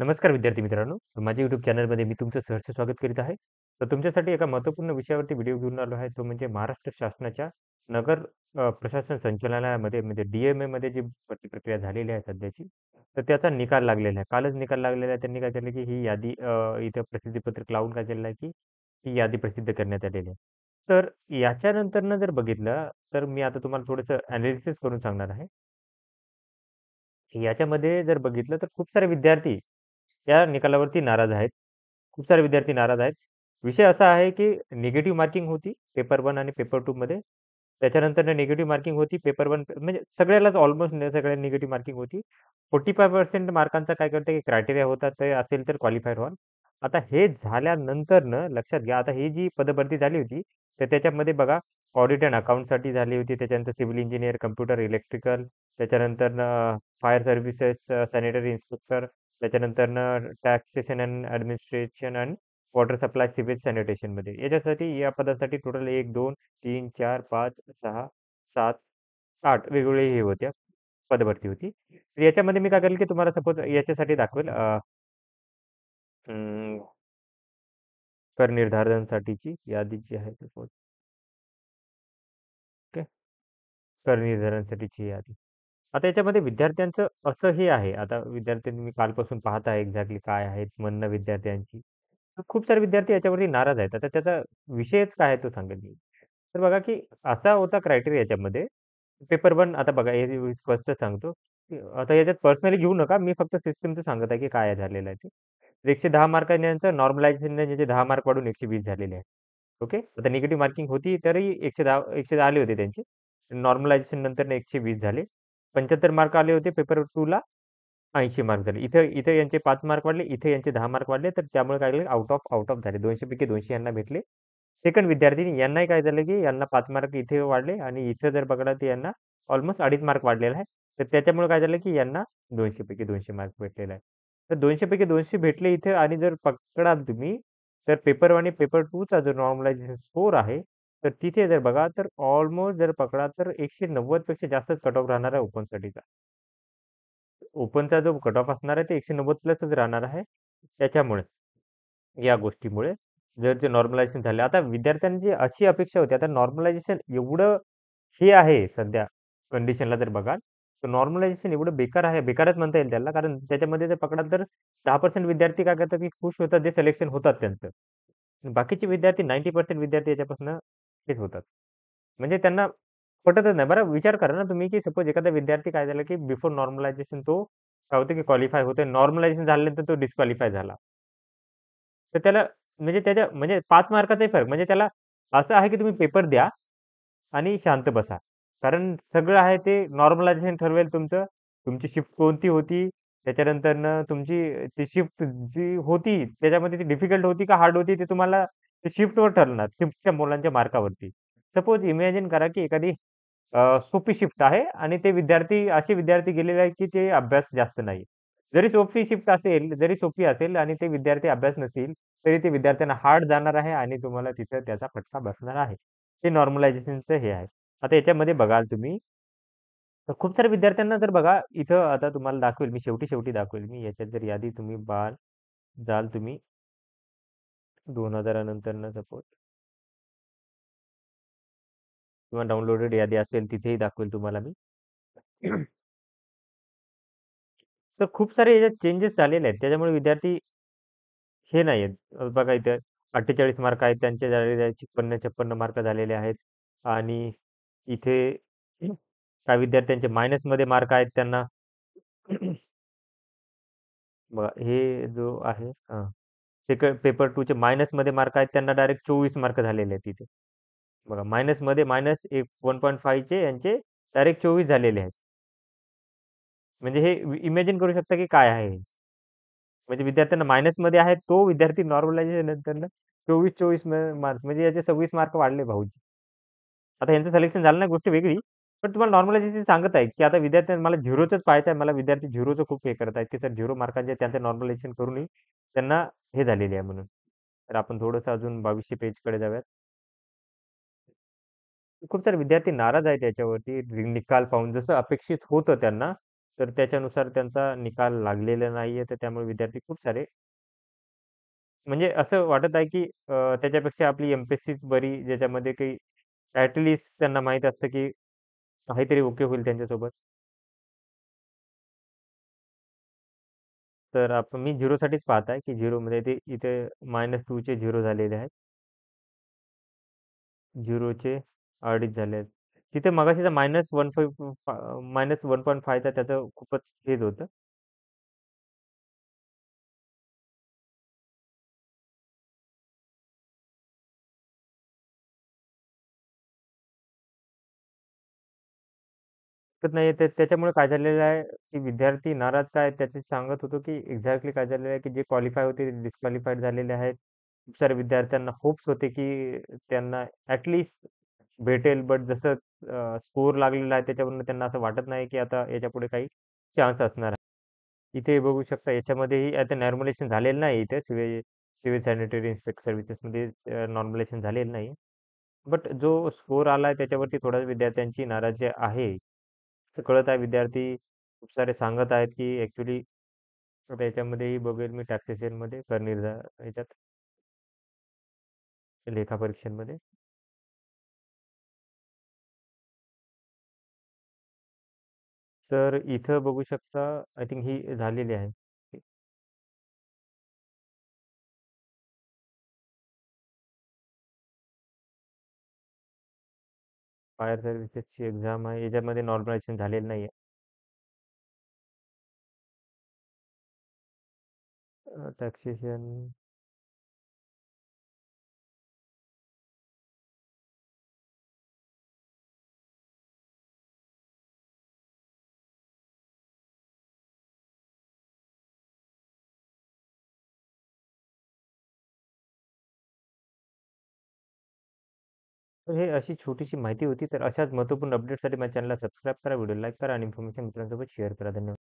नमस्कार विद्यार्थी मित्रांनो. माझ्या YouTube चॅनलमध्ये मी तुमचं सहर्ष स्वागत करीत आहे. तर तुमच्यासाठी एका महत्त्वपूर्ण विषयावरती व्हिडिओ घेऊन आलो आहे. तो म्हणजे महाराष्ट्र शासनाच्या नगर प्रशासन संचालनालयामध्ये म्हणजे DMAमध्ये जी भरती प्रक्रिया झालेली आहे सध्याची, तर त्याचा निकाल लागलेला आहे. कालच निकाल लागलेला आहे. त्यांनी काय केलं, की ही यादी इथं प्रसिद्धीपत्रक लावून काय केलेलं आहे, की ही यादी प्रसिद्ध करण्यात आलेली आहे. तर याच्यानंतरनं जर बघितलं, तर मी आता तुम्हाला थोडंसं एनालिसिस करून सांगणार आहे. याच्यामध्ये जर बघितलं तर खूप सारे विद्यार्थी या निकालावरती नाराज आहेत. खूप सारे विद्यार्थी नाराज आहेत. विषय असा आहे, की निगेटिव्ह मार्किंग होती पेपर 1 आणि पेपर 2 मध्ये. त्याच्यानंतर निगेटिव्ह मार्किंग होती पेपर 1 म्हणजे सगळ्यालाच ऑलमोस्ट सगळ्यांना निगेटिव्ह मार्किंग होती. 45% मार्कांचा काय करते, की क्रायटेरिया होता ते असेल तर क्वालिफायर व्हाल. आता हे झाल्यानंतरनं लक्षात घ्या, आता ही जी पदभरती झाली होती, तर त्याच्यामध्ये बघा ऑडिट अँड अकाउंटसाठी झाली होती. त्याच्यानंतर सिव्हिल इंजिनिअर, कॉम्प्युटर, इलेक्ट्रिकल त्याच्यानंतरनं फायर सर्व्हिसेस, सॅनिटरी इन्स्पेक्टर त्याच्यानंतरनं taxation and administration and water supply sewage सॅनिटेशनमध्ये. याच्यासाठी या पदासाठी टोटल 1, 2, 3, 4, 5, 6, 7, 8 वेगवेगळे हे होत्या, पदभरती होती. तर याच्यामध्ये मी काय करेल, की तुम्हाला सपोज याच्यासाठी दाखवेल अं, कर निर्धारणासाठीची यादी जी आहे सपोज ओके. कर निर्धारणासाठीची यादी. आता याच्यामध्ये विद्यार्थ्यांचं असंही आहे, आता विद्यार्थ्यांनी मी कालपासून पाहत आहे एक्झॅक्टली काय आहेत म्हणणं विद्यार्थ्यांची. तर खूप सारे विद्यार्थी याच्यावरती नाराज आहेत. आता त्याचा विषयच काय आहे तो सांगेल मी. तर बघा की असा होता क्रायटेरिया याच्यामध्ये पेपर 1 आता बघा हे मी स्पष्ट सांगतो, की आता याच्यात पर्सनली घेऊ नका. मी फक्त सिस्टमचं सांगत आहे की काय झालेलं आहे ते. 110 मार्कांनी यांचं नॉर्मलायझेशनने जे 10 मार्क वाढून 120 झालेले आहेत. ओके. आता निगेटिव्ह मार्किंग होती तरी 110 आले होते त्यांचे. नॉर्मलायझेशन नंतर 120 झाले. 75 मार्क आले होते पेपर 2 ला 80 मार्क झाले. इथं इथं यांचे 5 मार्क वाढले, इथे यांचे 10 मार्क वाढले, तर त्यामुळे काय झालं आउट ऑफ झाले. 200 पैकी 200 यांना भेटले. सेकंड विद्यार्थी यांनाही काय झालं, की यांना 5 मार्क इथे वाढले आणि इथं जर बघितलं तर यांना ऑलमोस्ट 2.5 मार्क वाढलेला आहे. तर त्याच्यामुळे काय झालं, की यांना 200 पैकी 200 मार्क भेटलेला आहे. तर 200 पैकी 200 भेटले इथे आणि जर पकडाल तुम्ही, तर पेपर 1 आणि पेपर 2 चा जो नॉर्मलायझेशन स्कोर आहे, तर तिथे जर बघा तर ऑलमोस्ट जर पकडा तर 190 पेक्षा जास्तच कट ऑफ राहणार आहे ओपनसाठीचा. ओपनचा जो कट ऑफ असणार आहे ते 190 प्लसच राहणार आहे. त्याच्यामुळे, या गोष्टीमुळे जर ते नॉर्मलायझेशन झालं. आता विद्यार्थ्यांची अशी अपेक्षा होती, आता नॉर्मलायझेशन एवढं हे आहे सध्या कंडिशनला जर बघाल, तर नॉर्मलायझेशन एवढं बेकार आहे, बेकारच म्हणता येईल त्याला. कारण त्याच्यामध्ये जर पकडाल तर 10% विद्यार्थी काय करतात, की खुश होतात, जे सिलेक्शन होतात त्यांचं. बाकीचे विद्यार्थी 90% विद्यार्थी याच्यापासून हेच होतात. म्हणजे त्यांना पटतच नाही. बरं विचार करा ना तुम्ही, की सपोज एखादा विद्यार्थी काय झालं, की बिफोर नॉर्मलायझेशन तो काय होतं, की क्वालिफाय होतोय. नॉर्मलायझेशन झाल्यानंतर तो डिस्क्वालिफाय झाला. तर त्याला म्हणजे त्याच्या म्हणजे 5 मार्काचाही फरक. म्हणजे त्याला असं आहे, की तुम्ही पेपर द्या आणि शांत बसा. कारण सगळं आहे ते नॉर्मलायझेशन ठरवेल तुमचं. तुमची शिफ्ट कोणती होती, त्याच्यानंतरनं तुमची ती शिफ्ट जी होती, त्याच्यामध्ये ती डिफिकल्ट होती का हार्ड होती, ते तुम्हाला ते शिफ्टवर ठरणार, शिफ्टच्या मुलांच्या मार्कावरती. सपोज इमॅजिन करा, की एखादी सोपी शिफ्ट आहे आणि ते विद्यार्थी असे विद्यार्थी गेलेले आहेत, की ते अभ्यास जास्त नाही. जरी सोपी शिफ्ट असेल, जरी सोपी असेल आणि ते विद्यार्थी अभ्यास नसतील, तरी ते विद्यार्थ्यांना हार्ड जाणार आहे आणि तुम्हाला तिथं त्याचा फटका बसणार आहे. ते नॉर्मलायझेशनचं हे आहे. आता याच्यामध्ये बघाल तुम्ही, तर खूप साऱ्या विद्यार्थ्यांना जर बघा, इथं आता तुम्हाला दाखवेल मी शेवटी दाखवेल मी याच्यात जर यादी तुम्ही जाल तुम्ही 2000 नंतरनं सपोज किंवा डाउनलोडेड यादी असेल तिथेही दाखवेल तुम्हाला मी. तर खूप सारे याच्यात चेंजेस झालेले आहेत. त्याच्यामुळे विद्यार्थी हे नाही आहेत. बघा इथे 48 मार्क आहेत त्यांचे झालेले आहेत. 56-56 मार्क झालेले आहेत आणि इथे काही विद्यार्थ्यांचे मायनसमध्ये मार्क आहेत त्यांना. बघा हे जो आहे सेकंड पेपर 2 चे मायनसमध्ये मार्क आहेत त्यांना डायरेक्ट 24 मार्क झालेले आहेत तिथे. बघा मायनसमध्ये मायनस 1.5 चे यांचे डायरेक्ट 24 झालेले आहेत. म्हणजे हे इमॅजिन करू शकता की काय आहे हे? म्हणजे विद्यार्थ्यांना मायनसमध्ये आहे तो विद्यार्थी नॉर्मलायझेशन नंतरनं 24-24 मार्क म्हणजे याचे 26 मार्क वाढले भाऊचे. आता यांचं सिलेक्शन झालं नाही गोष्ट वेगळी. पण तुम्हाला नॉर्मलायझेशन सांगत आहे, की आता विद्यार्थ्यांना मला 0चंच पाहायचं आहे. मला विद्यार्थी 0चं खूप हे करत आहेत, की सर 0 मार्कांचे त्यांचं नॉर्मलायझेशन करूनही त्यांना हे झालेली आहे म्हणून. तर आपण थोडंसं अजून 2200 पेजकडे जाऊयात. खूप सारे विद्यार्थी नाराज आहेत याच्यावरती निकाल पाहून. जसं अपेक्षित होतं त्यांना, तर त्याच्यानुसार त्यांचा निकाल लागलेला नाहीये. तर त्यामुळे विद्यार्थी खूप सारे म्हणजे असं वाटत आहे, की त्याच्यापेक्षा आपली एम-पी-एस-सीच बरी, ज्याच्यामध्ये काही ॲट लीस्ट त्यांना माहीत असतं, की काहीतरी ओके होईल त्यांच्यासोबत. तर मी 0साठीच पाहत आहे, की 0मध्ये ते इथे -2 चे 0 झालेले आहेत. 0चे अडीच झाले आहेत. तिथे मगाशीचा -1.5 चा त्याचं खूपच हेच होतं. हरकत नाहीये. त्याच्यामुळे काय झालेलं आहे, की विद्यार्थी नाराज काय आहेत, त्याचे सांगत होतो, की एक्झॅक्टली काय झालेलं आहे, की जे क्वालिफाय होते ते डिस्क्वालिफाईड झालेले आहेत. खूप साऱ्या विद्यार्थ्यांना होप्स होते, की त्यांना ॲट भेटेल. बट जसं स्कोर लागलेला आहे त्याच्यावरून त्यांना असं वाटत नाही, की आता याच्यापुढे काही चान्स असणार आहे. इथे बघू शकता याच्यामध्येही आता नॉर्मलायझेशन झालेलं नाही इथे सिव्हिल सॅनिटरी इन्स्पेक्टर सर्व्हिसेसमध्ये नॉर्मलायझेशन झालेलं नाही. बट जो स्कोर आलाय त्याच्यावरती थोड्या विद्यार्थ्यांची नाराजी आहे. असं कळत आहे विद्यार्थी खूप सारे सांगत आहेत, की ॲक्चुअली आता याच्यामध्येही बघेल मी टॅक्सेशनमध्ये करनिर्धार ह्याच्यात लेखा परीक्षांमध्ये. तर इथं बघू शकता आय थिंक ही झालेली आहे. फायर सर्व्हिसेसची एक्झाम आहे. याच्यामध्ये नॉर्मलायझेशन झालेलं नाहीये. टॅक्सेशन तर हे अशी छोटीशी माहिती होती. तर अशाच महत्त्वपूर्ण अपडेटसाठी माझ्या चॅनलला सबस्क्राईब करा, व्हिडिओ लाईक करा आणि इन्फॉर्मेशन मित्रांसोबत शेअर करा. धन्यवाद.